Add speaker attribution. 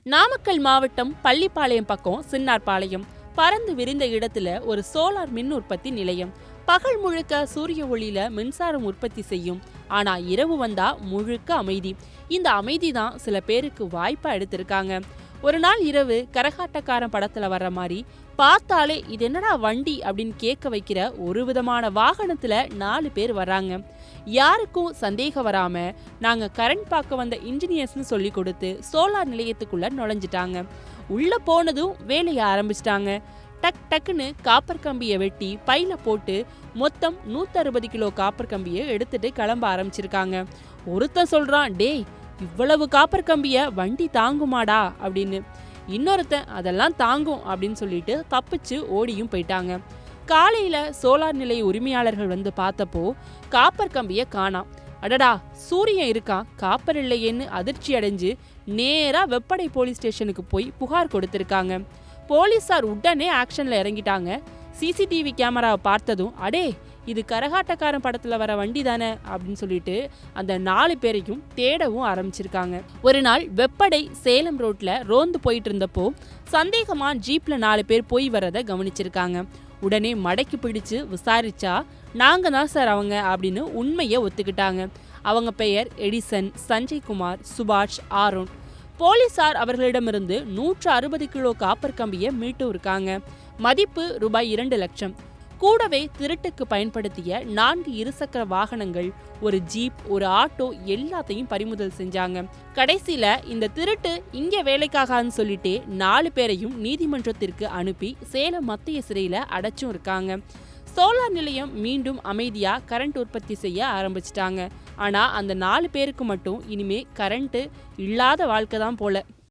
Speaker 1: நாமக்கல் மாவட்டம் பள்ளிப்பாளையம் பக்கம் சின்னார்பாளையம் பறந்து விரிந்த இடத்துல ஒரு சோலார் மின் உற்பத்தி நிலையம். பகல் முழுக்க சூரிய ஒளியில மின்சாரம் உற்பத்தி செய்யும். ஆனா இரவு வந்தா முழுக்க அமைதி. இந்த அமைதி தான் சில பேருக்கு வாய்ப்பா எடுத்திருக்காங்க. ஒரு நாள் இரவு கரகாட்டக்காரன் படத்துல வர்ற மாதிரி பார்த்தாலே இது என்னடா வண்டி அப்படின்னு கேட்க வைக்கிற ஒரு விதமான வாகனத்துல 4 பேர் வர்றாங்க. யாருக்கும் சந்தேகம் வராம நாங்க கரண்ட் பார்க்க வந்த இன்ஜினியர்ஸ்னு சொல்லி கொடுத்து சோலார் நிலையத்துக்குள்ள நுழைஞ்சிட்டாங்க. உள்ள போனதும் வேலையை ஆரம்பிச்சிட்டாங்க. டக் டக்குன்னு காப்பர் கம்பியை வெட்டி பையில போட்டு மொத்தம் 160 கிலோ காப்பர் கம்பியை எடுத்துட்டு கிளம்ப ஆரம்பிச்சிருக்காங்க. ஒருத்தன் சொல்றான், டேய் இவ்வளவு காப்பர் கம்பிய வண்டி தாங்குமாடா அப்படின்னு. இன்னொருத்தன் அதெல்லாம் தாங்கும் அப்படின்னு சொல்லிட்டு தப்பிச்சு ஓடியும் போயிட்டாங்க. காலையில சோலார் நிலைய உரிமையாளர்கள் வந்து பார்த்தப்போ காப்பர் கம்பிய காணாம். அடடா, சூரியன் இருக்கான், காப்பர் இல்லையேன்னு அதிர்ச்சி அடைஞ்சு நேரா வெப்படை போலீஸ் ஸ்டேஷனுக்கு போய் புகார் கொடுத்திருக்காங்க. போலீசார் உடனே ஆக்ஷன்ல இறங்கிட்டாங்க. சிசிடிவி கேமராவை பார்த்ததும், அடே இது கரகாட்டக்காரன் படத்துல வர வண்டி தானே அப்படின்னு சொல்லிட்டு அந்த 4 பேரையும் தேடவும் ஆரம்பிச்சிருக்காங்க. ஒரு நாள் வெப்படை சேலம் ரோட்ல ரோந்து போயிட்டு இருந்தப்போ சந்தேகமா ஜீப்ல 4 பேர் போய் வரத கவனிச்சிருக்காங்க. உடனே மடக்கி பிடிச்சு விசாரிச்சா நாங்க தான் சார் அவங்க அப்படின்னு உண்மையை ஒத்துக்கிட்டாங்க. அவங்க பெயர் எடிசன், சஞ்சய்குமார், சுபாஷ், ஆரோன். போலீசார் அவர்களிடமிருந்து 160 கிலோ காப்பர் கம்பியை மீட்டு இருக்காங்க. மதிப்பு ரூபாய் 2 லட்சம். கூடவே திருட்டுக்கு பயன்படுத்திய 4 இருசக்கர வாகனங்கள், ஒரு ஜீப், ஒரு ஆட்டோ எல்லாத்தையும் பறிமுதல் செஞ்சாங்க. கடைசியில இந்த திருட்டு இங்க வேலைக்காகன்னு சொல்லிட்டே 4 பேரையும் நீதிமன்றத்திற்கு அனுப்பி சேலம் மத்திய சிறையில அடைச்சும் இருக்காங்க. சோலார் நிலையம் மீண்டும் அமைதியா கரண்ட் உற்பத்தி செய்ய ஆரம்பிச்சிட்டாங்க. ஆனா அந்த 4 பேருக்கு மட்டும் இனிமே கரண்ட் இல்லாத வாழ்க்கை தான் போல.